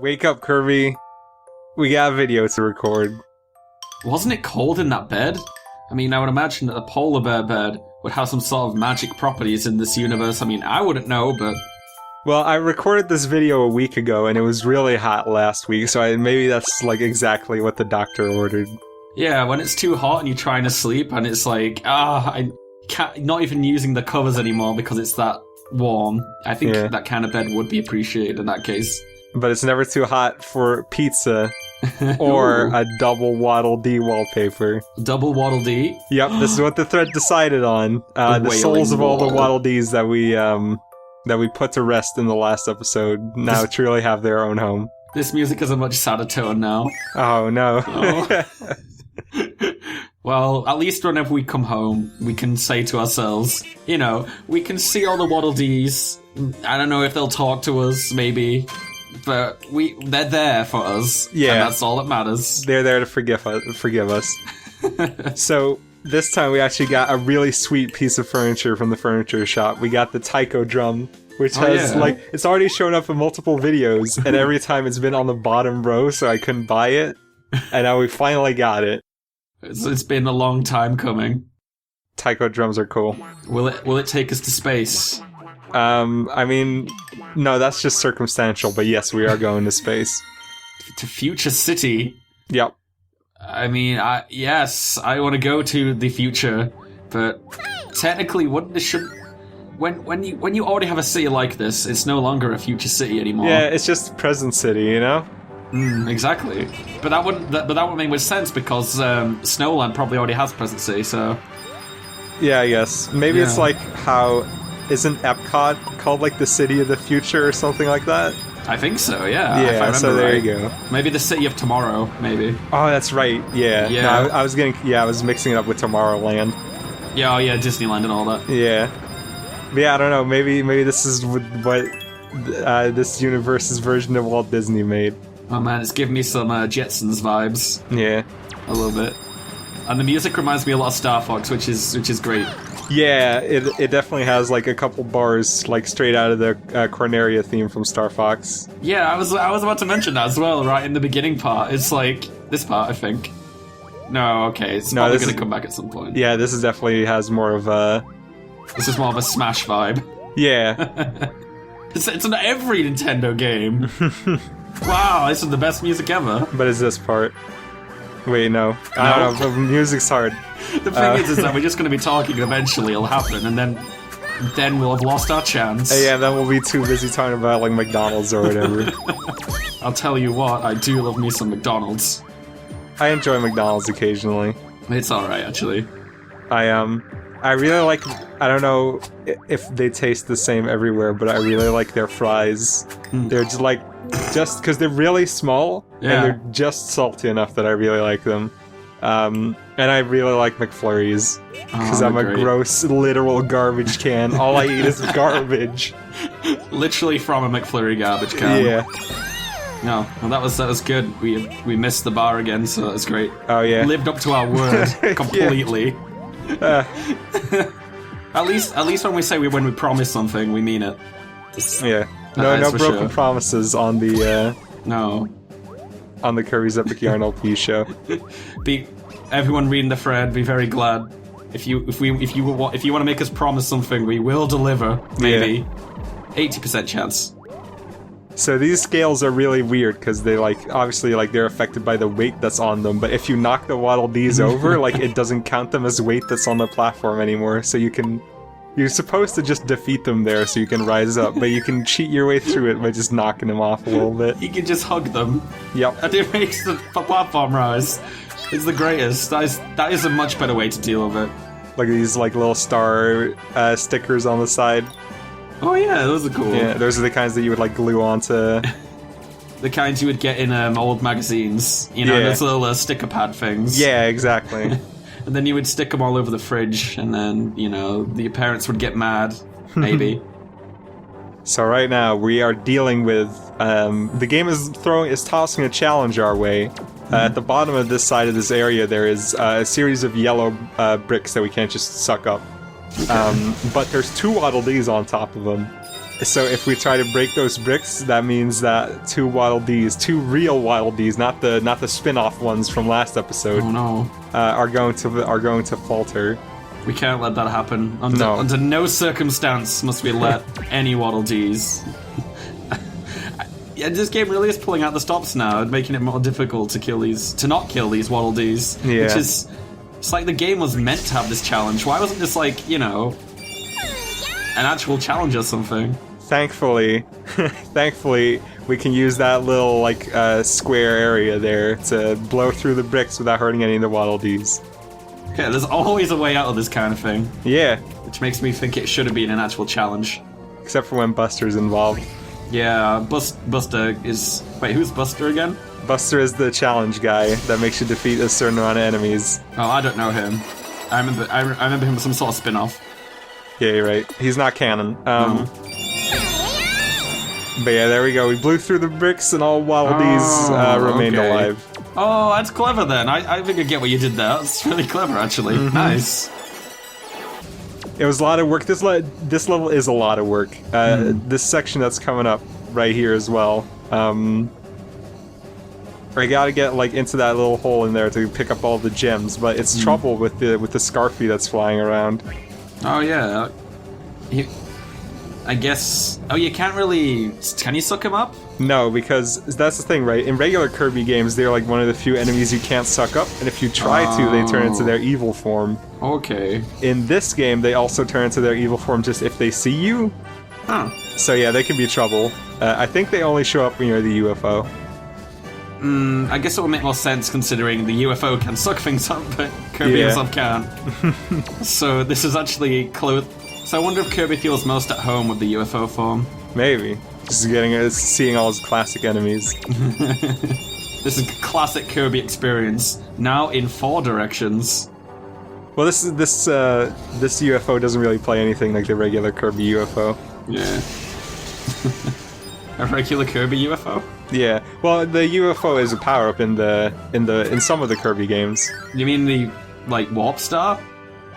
Wake up, Kirby. We got a video to record. Wasn't it cold in that bed? I mean, I would imagine that a polar bear bed would have some sort of magic properties in this universe. I mean, I wouldn't know, but... Well, I recorded this video a week ago, and it was really hot last week, so maybe that's, like, exactly what the doctor ordered. Yeah, when it's too hot and you're trying to sleep, and it's like, I can't, not even using the covers anymore because it's that warm. I think that kind of bed would be appreciated in that case. But it's never too hot for pizza or a double Waddle Dee wallpaper. Double Waddle Dee? Yep, this is what the thread decided on. The souls of all the Waddle Dees that we put to rest in the last episode now truly have their own home. This music is a much sadder tone now. Oh, no. Oh. Well, at least whenever we come home, we can say to ourselves, you know, we can see all the Waddle Dees. I don't know if they'll talk to us, maybe. But they're there for us. Yeah. And that's all that matters. They're there to forgive us. So, this time we actually got a really sweet piece of furniture from the furniture shop. We got the Taiko drum, which has, it's already shown up in multiple videos, and every time it's been on the bottom row, so I couldn't buy it. And now we finally got it. It's been a long time coming. Taiko drums are cool. Will it take us to space? I mean, no, that's just circumstantial, but yes, we are going to space. To Future City? Yep. I mean, yes, I want to go to the future, but technically, when you already have a city like this, it's no longer a future city anymore. Yeah, it's just present city, you know? Exactly. But that wouldn't make much sense because Snowland probably already has present city, so... Yeah, I guess. Maybe it's like how... Isn't Epcot called, like, the City of the Future or something like that? I think so, yeah. Yeah, so there you go. Maybe the City of Tomorrow, maybe. Oh, that's right, yeah. Yeah. No, I was mixing it up with Tomorrowland. Yeah, Disneyland and all that. Yeah. But yeah, I don't know, maybe this is what this universe's version of Walt Disney made. Oh man, it's giving me some Jetsons vibes. Yeah. A little bit. And the music reminds me a lot of Star Fox, which is great. Yeah, it definitely has like a couple bars like straight out of the Corneria theme from Star Fox. Yeah, I was about to mention that as well, right in the beginning part. It's like this part, I think. No, okay, it's probably going to come back at some point. Yeah, this is definitely has more of a... This is more of a Smash vibe. Yeah. It's in every Nintendo game. Wow, this is the best music ever. But it's this part. Wait, no. I don't know, the music's hard. The thing is that we're just going to be talking, eventually it'll happen, and then we'll have lost our chance. Yeah, then we'll be too busy talking about, like, McDonald's or whatever. I'll tell you what, I do love me some McDonald's. I enjoy McDonald's occasionally. It's alright, actually. I really like, I don't know if they taste the same everywhere, but I really like their fries. They're just because they're really small, and they're just salty enough that I really like them. And I really like McFlurries, because I'm a gross, literal garbage can. All I eat is garbage. Literally from a McFlurry garbage can. Yeah. No, well that was good. We missed the bar again, so that was great. Oh yeah. Lived up to our word completely. At least when we say when we promise something, we mean it. Yeah. No broken promises on the on the Kirby's Epic Yarn LP show. Everyone reading the thread, be very glad. If you want to make us promise something, we will deliver. Maybe 80% chance. So these scales are really weird because they obviously they're affected by the weight that's on them. But if you knock the Waddle Dees over, it doesn't count them as weight that's on the platform anymore. So you're supposed to just defeat them there so you can rise up, but you can cheat your way through it by just knocking them off a little bit. You can just hug them. Yep. And it makes the platform rise. It's the greatest. That is a much better way to deal with it. Like these little star stickers on the side. Oh yeah, those are cool. Yeah, those are the kinds that you would glue onto... The kinds you would get in old magazines. You know, those little sticker pad things. Yeah, exactly. And then you would stick them all over the fridge, and then, you know, the parents would get mad. Maybe. So right now, we are dealing with... the game is tossing a challenge our way. At the bottom of this side of this area, there is a series of yellow bricks that we can't just suck up. But there's two Waddle Dees on top of them. So if we try to break those bricks, that means that two real Waddle Dees, not the spin-off ones from last episode, are going to falter. We can't let that happen. Under no circumstance must we let any Waddle Dees. Yeah, this game really is pulling out the stops now and making it more difficult to not kill these Waddle Dees. Yeah. Which is, it's like the game was meant to have this challenge. Why wasn't this like, an actual challenge or something? Thankfully, we can use that little square area there to blow through the bricks without hurting any of the Waddle Dees. Okay, there's always a way out of this kind of thing. Yeah. Which makes me think it should have been an actual challenge. Except for when Buster's involved. Yeah, Buster is... Wait, who's Buster again? Buster is the challenge guy that makes you defeat a certain amount of enemies. Oh, I don't know him. I remember him as some sort of spin-off. Yeah, you're right. He's not canon. But yeah, there we go. We blew through the bricks and all Waddle Dees remained alive. Oh, that's clever then. I think I get what you did there. That's really clever, actually. Mm-hmm. Nice. It was a lot of work. This level is a lot of work. This section that's coming up right here as well. I gotta get into that little hole in there to pick up all the gems, but it's trouble with the scarfy that's flying around. Oh yeah. I guess... Oh, you can't really... Can you suck him up? No, because that's the thing, right? In regular Kirby games, they're one of the few enemies you can't suck up, and if you try to, they turn into their evil form. Okay. In this game, they also turn into their evil form just if they see you. Huh. So yeah, they can be trouble. I think they only show up when you're the UFO. I guess it would make more sense considering the UFO can suck things up, but Kirby himself can't. So this is actually close. So I wonder if Kirby feels most at home with the UFO form. Maybe. Just seeing all his classic enemies. This is a classic Kirby experience, now in 4 directions. Well, this UFO doesn't really play anything like the regular Kirby UFO. Yeah. A regular Kirby UFO? Yeah. Well, the UFO is a power-up in some of the Kirby games. You mean the Warp Star?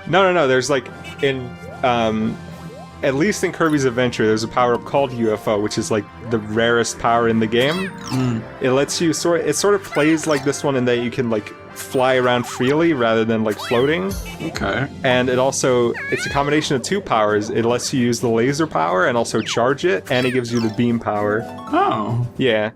No. There's at least in Kirby's Adventure, there's a power-up called UFO, which is the rarest power in the game. It lets you it sort of plays like this one in that you can fly around freely rather than floating. Okay. And it's a combination of 2 powers. It lets you use the laser power and also charge it, and it gives you the beam power. Oh. Yeah.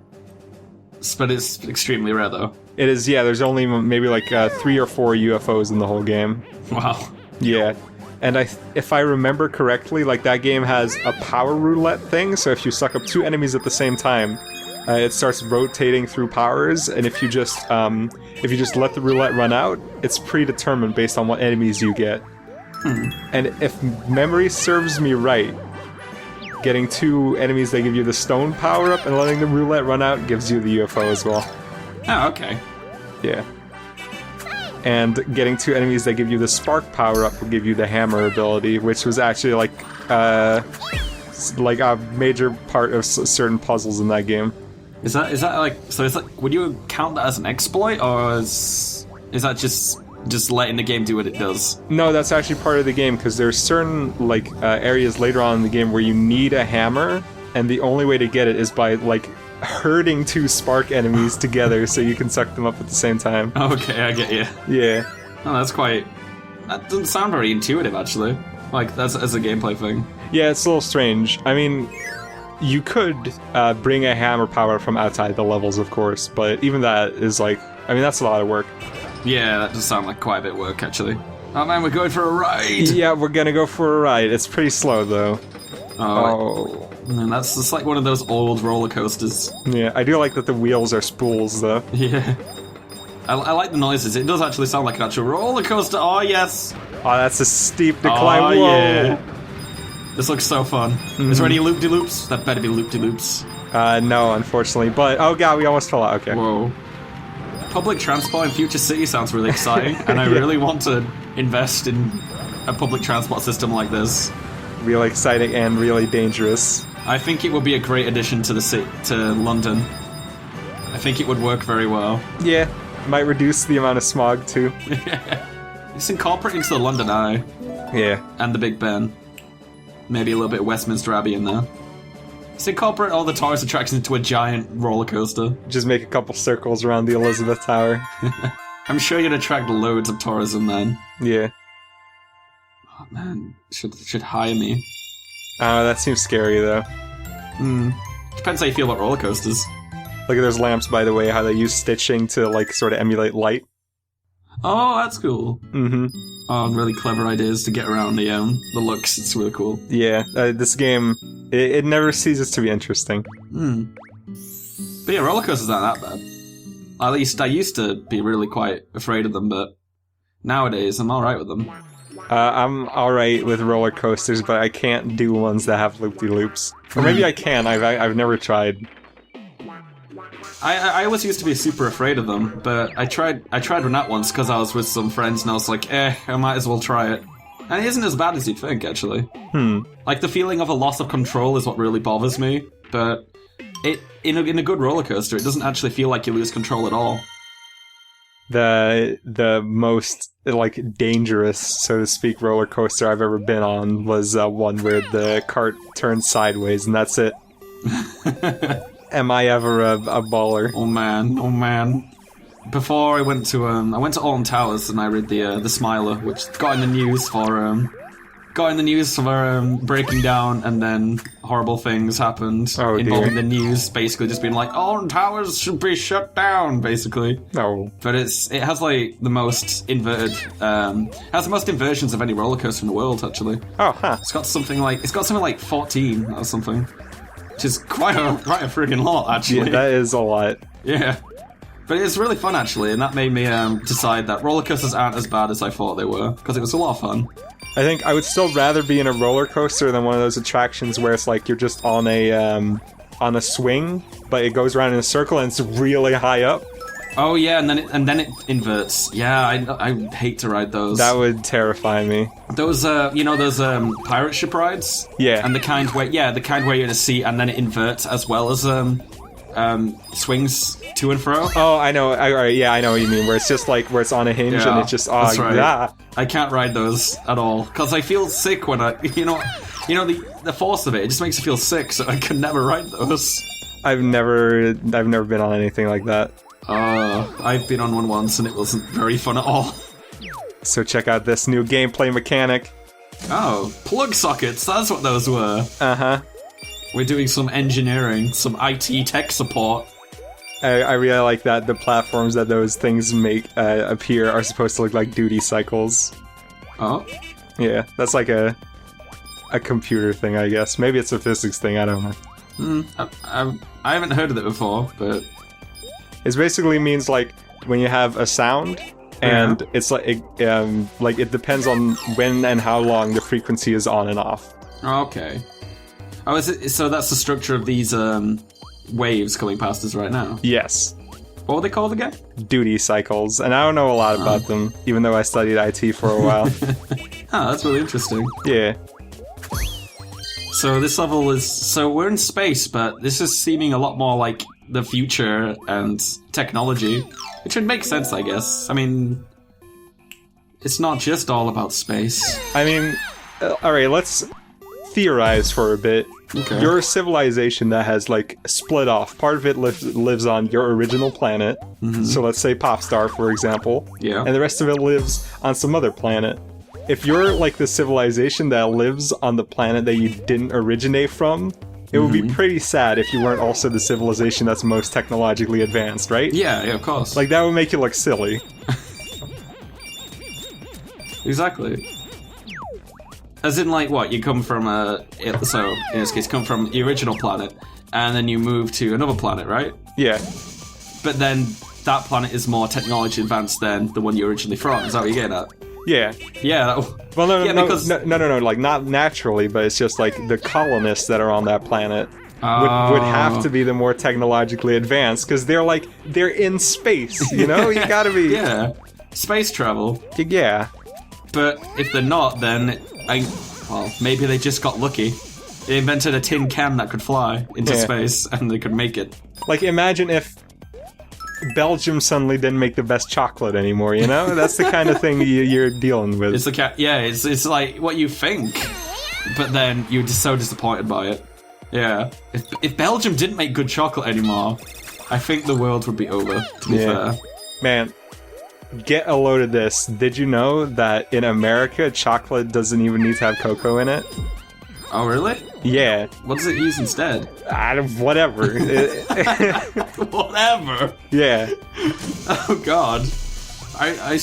But it's extremely rare though. It is, yeah. There's only maybe 3 or 4 UFOs in the whole game. Wow. Yeah. And if I remember correctly, that game has a power roulette thing, so if you suck up 2 enemies at the same time, it starts rotating through powers, and if you just let the roulette run out, it's predetermined based on what enemies you get. And if memory serves me right, getting 2 enemies that give you the stone power-up and letting the roulette run out gives you the UFO as well. Oh, okay. Yeah. And getting 2 enemies that give you the spark power-up will give you the hammer ability, which was actually a major part of certain puzzles in that game. Is that would you count that as an exploit, or is that just letting the game do what it does? No, that's actually part of the game, because there's certain areas later on in the game where you need a hammer, and the only way to get it is by herding 2 spark enemies together so you can suck them up at the same time. Okay, I get you. Yeah. Oh, that doesn't sound very intuitive, actually. That's as a gameplay thing. Yeah, it's a little strange. I mean, you could bring a hammer power from outside the levels, of course, but even that is that's a lot of work. Yeah, that does sound like quite a bit of work, actually. Oh man, we're going for a ride! Yeah, we're gonna go for a ride. It's pretty slow, though. Oh. Man, that's just one of those old roller coasters. Yeah, I do like that the wheels are spools, though. Yeah. I like the noises. It does actually sound like an actual roller coaster. Oh, yes! Oh, that's a steep decline. Oh, whoa! Yeah. This looks so fun. Is there any loop-de-loops? That better be loop-de-loops. No, unfortunately. But, oh god, we almost fell out. Okay. Whoa. Public transport in Future City sounds really exciting, and I really want to invest in a public transport system like this. Really exciting and really dangerous. I think it would be a great addition to London. I think it would work very well. Yeah, might reduce the amount of smog too. It's incorporating to the London Eye. Yeah. And the Big Ben. Maybe a little bit of Westminster Abbey in there. Just incorporate all the tourist attractions into a giant roller coaster. Just make a couple circles around the Elizabeth Tower. I'm sure you'd attract loads of tourism then. Yeah. Oh man, should hire me. That seems scary though. Depends how you feel about roller coasters. Look at those lamps, by the way, how they use stitching to, like, sort of emulate light. Oh, that's cool. Mm-hmm. Oh, really clever ideas to get around the looks. It's really cool. Yeah, this game, it never ceases to be interesting. But yeah, roller coasters aren't that bad. At least I used to be really quite afraid of them, but nowadays I'm alright with them. I'm alright with roller coasters, but I can't do ones that have loop-de-loops. Or maybe I can, I've never tried. I always used to be super afraid of them, but I tried one out once because I was with some friends and I was like, I might as well try it. And it isn't as bad as you'd think, actually. Like, the feeling of a loss of control is what really bothers me, but in a good roller coaster, it doesn't actually feel like you lose control at all. The most, like, dangerous, so to speak, roller coaster I've ever been on was one where the cart turned sideways, and that's it. Am I ever a baller? Oh man. Before I went to Alton Towers and I read the Smiler, which got in the news for breaking down, and then horrible things happened involving the news, basically just being like, Alton Towers should be shut down, basically. No. But it has like the most inverted, has the most inversions of any roller coaster in the world, actually. Oh, huh. It's got something like 14 or something. Which is quite a friggin' lot, actually. Yeah, that is a lot. Yeah. But it's really fun, actually, and that made me decide that roller coasters aren't as bad as I thought they were, because it was a lot of fun. I think I would still rather be in a roller coaster than one of those attractions where it's like you're just on a swing, but it goes around in a circle and it's really high up. Oh yeah, and then it inverts. Yeah, I hate to ride those. That would terrify me. Those those pirate ship rides? Yeah. And the kind where you're in a seat and then it inverts as well as swings to and fro. Oh, I know. I know what you mean. Where it's just like where it's on a hinge and it's just that's right. Yeah. I can't ride those at all because I feel sick when the force of it. It just makes you feel sick. So I could never ride those. I've never been on anything like that. I've been on one once and it wasn't very fun at all. So check out this new gameplay mechanic. Oh, plug sockets, that's what those were. Uh-huh. We're doing some engineering, some IT tech support. I really like that the platforms that those things make appear are supposed to look like duty cycles. Oh? Yeah, that's like a computer thing, I guess. Maybe it's a physics thing, I don't know. I haven't heard of it before, but... It basically means like when you have a sound, and it's like it depends on when and how long the frequency is on and off. Okay. Oh, is it? So that's the structure of these waves coming past us right now. Yes. What were they called again? Duty cycles, and I don't know a lot about them, even though I studied IT for a while. That's really interesting. Yeah. So this level is... So we're in space, but this is seeming a lot more like the future and technology, which would make sense, I guess. I mean, it's not just all about space. I mean, alright, let's theorize for a bit. Okay. You're a civilization that has, like, split off. Part of it lives on your original planet, so let's say Popstar, for example, and the rest of it lives on some other planet. If you're, like, the civilization that lives on the planet that you didn't originate from, it would be pretty sad if you weren't also the civilization that's most technologically advanced, right? Yeah, of course. Like, that would make you look silly. Exactly. As in, like, what? You come from so, in this case, come from the original planet, and then you move to another planet, right? Yeah. But then that planet is more technology advanced than the one you're originally from. Is that what you're getting at? Yeah. Yeah. Well, no, no, like, not naturally, but it's just, like, the colonists that are on that planet would have to be the more technologically advanced, because they're in space, you know? You gotta be... Yeah. Space travel. Yeah. But if they're not, then, well, maybe they just got lucky. They invented a tin can that could fly into space, and they could make it. Like, imagine if Belgium suddenly didn't make the best chocolate anymore, you know? That's the kind of thing you're dealing with. It's like what you think, but then you're just so disappointed by it. Yeah. If Belgium didn't make good chocolate anymore, I think the world would be over, to be fair. Man, get a load of this. Did you know that in America, chocolate doesn't even need to have cocoa in it? Oh, really? Yeah. What does it use instead? Whatever. Whatever? Yeah. Oh, God. The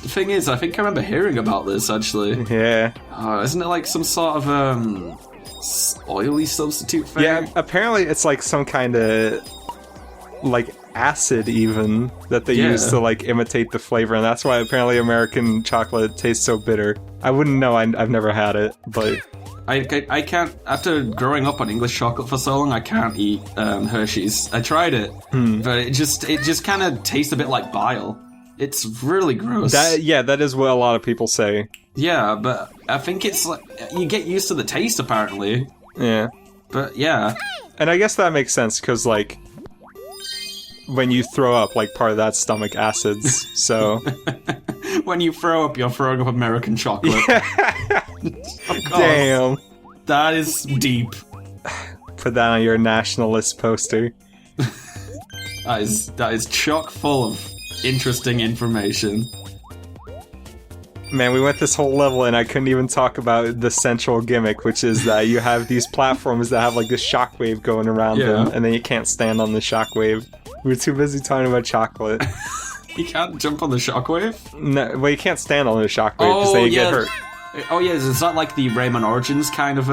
thing is, I think I remember hearing about this, actually. Yeah. Isn't it like some sort of, oily substitute thing? Yeah, apparently it's like some kind of, like, acid even that they use to, like, imitate the flavor, and that's why apparently American chocolate tastes so bitter. I wouldn't know, I've never had it, but... I can't, after growing up on English chocolate for so long, I can't eat Hershey's. I tried it, but it just kind of tastes a bit like bile. It's really gross. That is what a lot of people say. Yeah, but I think it's like, you get used to the taste apparently. Yeah. But yeah. And I guess that makes sense, because, like, when you throw up, like, part of that stomach acids, so... When you throw up, you're throwing up American chocolate. Yeah. Damn. That is deep. Put that on your nationalist poster. That is chock full of interesting information. Man, we went this whole level and I couldn't even talk about the central gimmick, which is that you have these platforms that have, like, this shockwave going around them, and then you can't stand on the shockwave. We were too busy talking about chocolate. You can't jump on the shockwave? No, well, you can't stand on the shockwave because then you get hurt. Oh yeah, is that like the Rayman Origins kind of,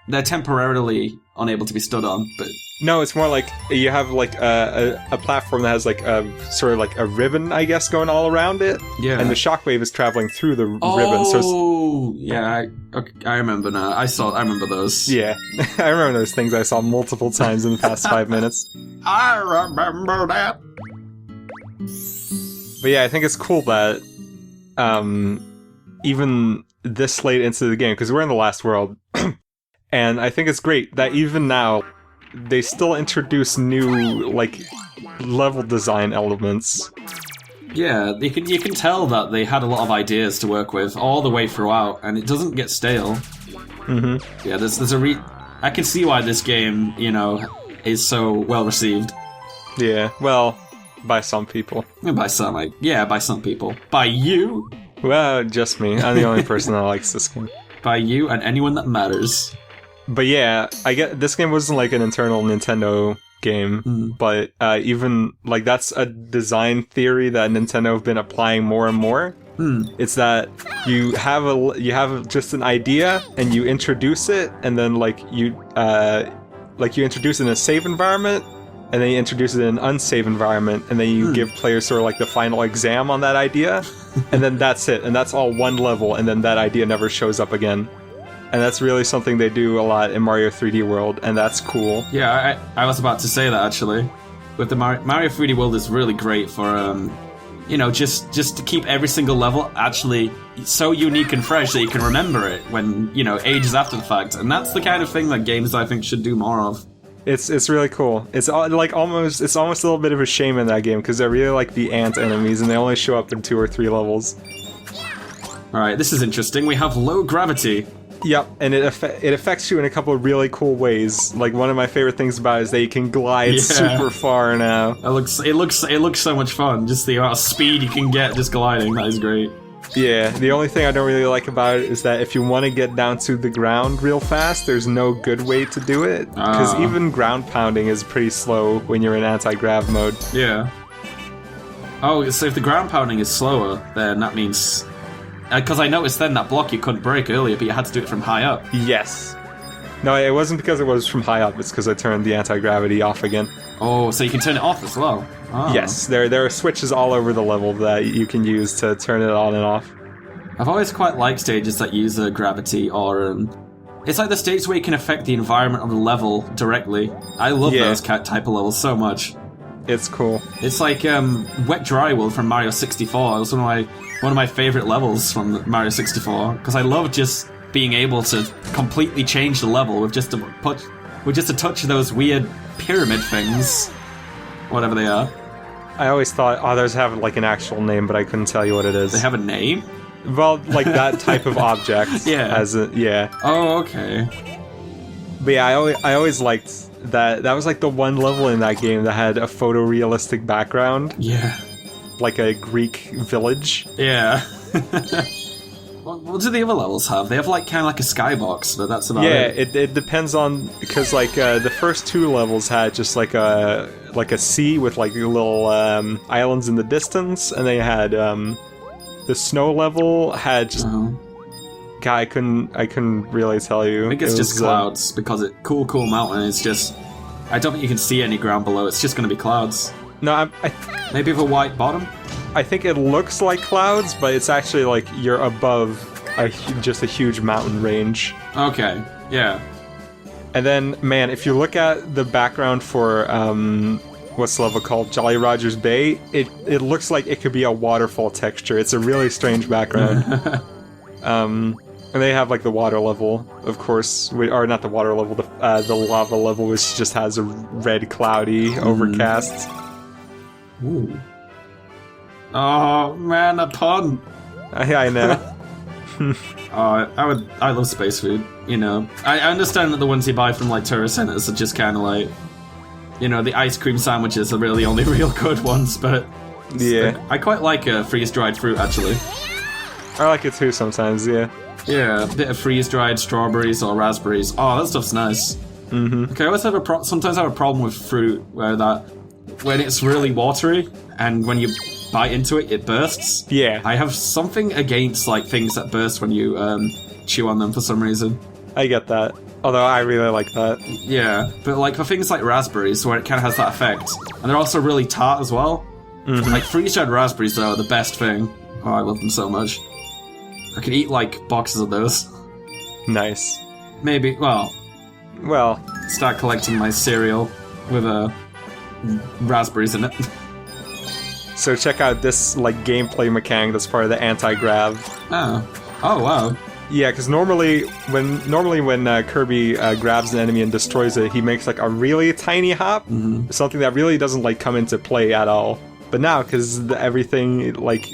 they're temporarily unable to be stood on, but... No, it's more like you have, like, a platform that has, like, a sort of like a ribbon, I guess, going all around it. Yeah. And the shockwave is traveling through the ribbon. So yeah, I remember now. I remember those. Yeah, I remember those things I saw multiple times in the past 5 minutes. I remember that. But yeah, I think it's cool that even this late into the game, because we're in the last world, and I think it's great that even now, they still introduce new, like, level design elements. Yeah, you can tell that they had a lot of ideas to work with all the way throughout, and it doesn't get stale. Mm-hmm. Yeah, there's I can see why this game, is so well received. Yeah, well, by some people. By some people. By you? Well, just me. I'm the only person that likes this game. By you and anyone that matters. But yeah, I get this game wasn't like an internal Nintendo game, but even like that's a design theory that Nintendo have been applying more and more. It's that you have just an idea and you introduce it, and then you introduce it in a safe environment, and then you introduce it in an unsafe environment, and then you give players sort of like the final exam on that idea, and then that's it, and that's all one level, and then that idea never shows up again. And that's really something they do a lot in Mario 3D World, and that's cool. Yeah, I was about to say that, actually. With the Mario 3D World is really great for, just to keep every single level actually so unique and fresh that you can remember it when, ages after the fact. And that's the kind of thing that games, I think, should do more of. It's really cool. It's almost a little bit of a shame in that game, because I really like the ant enemies, and they only show up in 2 or 3 levels. Alright, this is interesting. We have low gravity. Yep, and it affects you in a couple of really cool ways. Like, one of my favorite things about it is that you can glide super far now. It looks so much fun. Just the amount of speed you can get just gliding. That is great. Yeah, the only thing I don't really like about it is that if you want to get down to the ground real fast, there's no good way to do it. Because even ground pounding is pretty slow when you're in anti-grav mode. Yeah. Oh, so if the ground pounding is slower, then that means... Because I noticed then that block you couldn't break earlier, but you had to do it from high up. Yes. No, it wasn't because it was from high up, it's because I turned the anti-gravity off again. Oh, so you can turn it off as well? Oh. Yes, there are switches all over the level that you can use to turn it on and off. I've always quite liked stages that use gravity, or... it's like the stages where you can affect the environment of the level directly. I love those type of levels so much. It's cool. It's like Wet Dry World from Mario 64. It was one of my favorite levels from Mario 64, because I love just being able to completely change the level with just a touch of those weird pyramid things, whatever they are. I always thought others have like an actual name, but I couldn't tell you what it is. They have a name? Well, like that type of object. Yeah. Yeah. Oh, okay. But yeah, I always liked that. That was like the one level in that game that had a photorealistic background. Yeah. Like a Greek village. Yeah. What do the other levels have? They have like kind of like a skybox, but that's about it. Yeah, it depends on, because like the first 2 levels had just like a sea with like little islands in the distance, and they had the snow level had just. God, I couldn't really tell you. I think it's just clouds because it cool mountain. It's just I don't think you can see any ground below. It's just going to be clouds. No, maybe with a white bottom. I think it looks like clouds, but it's actually like you're above just a huge mountain range. Okay, yeah. And then, man, if you look at the background for what's the level called? Jolly Roger's Bay, it looks like it could be a waterfall texture. It's a really strange background. And they have like the water level, of course, or not the water level, the lava level, which just has a red, cloudy, overcast. Ooh. Oh man, a pun! I know. I love space food. You know, I understand that the ones you buy from like tourist centers are just kind of like, you know, the ice cream sandwiches are really the only real good ones. But yeah, I quite like freeze-dried fruit actually. I like it too sometimes. Yeah. Yeah, a bit of freeze-dried strawberries or raspberries. Oh, that stuff's nice. Okay, I always have sometimes have a problem with fruit where when it's really watery and when you bite into it, it bursts. Yeah. I have something against like things that burst when you chew on them for some reason. I get that. Although I really like that. Yeah, but like for things like raspberries, where it kind of has that effect, and they're also really tart as well. Like freeze-dried raspberries, though, are the best thing. Oh, I love them so much. I could eat, like, boxes of those. Nice. Maybe, well... Start collecting my cereal with raspberries in it. So check out this, like, gameplay mechanic that's part of the anti-grav. Oh, wow. Yeah, because normally when Kirby grabs an enemy and destroys it, he makes, like, a really tiny hop. Something that really doesn't, like, come into play at all. But now, because everything, like...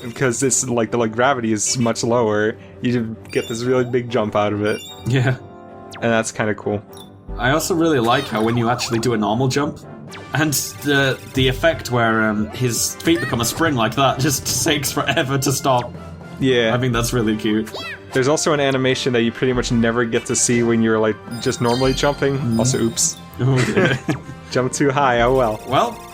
Because it's like the gravity is much lower, you get this really big jump out of it. Yeah. And that's kind of cool. I also really like how when you actually do a normal jump, and the effect where his feet become a spring like that just takes forever to stop. Yeah. I think that's really cute. There's also an animation that you pretty much never get to see when you're like just normally jumping. Also, oops. Oh, yeah. Jump too high, oh well. Well...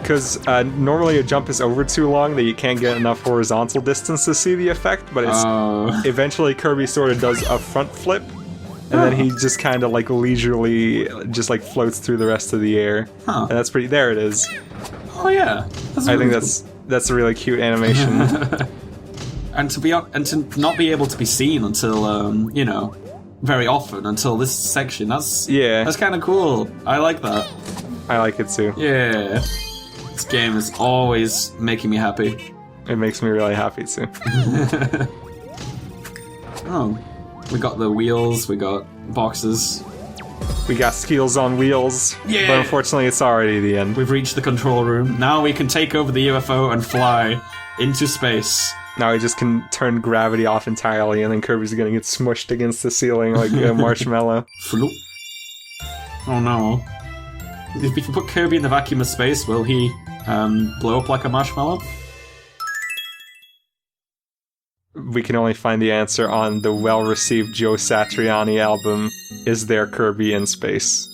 Because normally a jump is over too long that you can't get enough horizontal distance to see the effect, but it's eventually Kirby sort of does a front flip, and then he just kind of like leisurely just like floats through the rest of the air. And that's pretty... There it is. Oh yeah. I think that's a really cute animation. and to not be able to be seen until you know, very often until this section. That's kind of cool. I like that. I like it too. Yeah. This game is always making me happy. It makes me really happy too. Oh, we got the wheels, we got boxes. We got skills on wheels, yeah. But unfortunately it's already the end. We've reached the control room. Now we can take over the UFO and fly into space. Now we just can turn gravity off entirely, and then Kirby's gonna get smushed against the ceiling like a marshmallow. Floop. Oh no. If we can put Kirby in the vacuum of space, will he blow up like a marshmallow? We can only find the answer on the well-received Joe Satriani album, Is There Kirby in Space?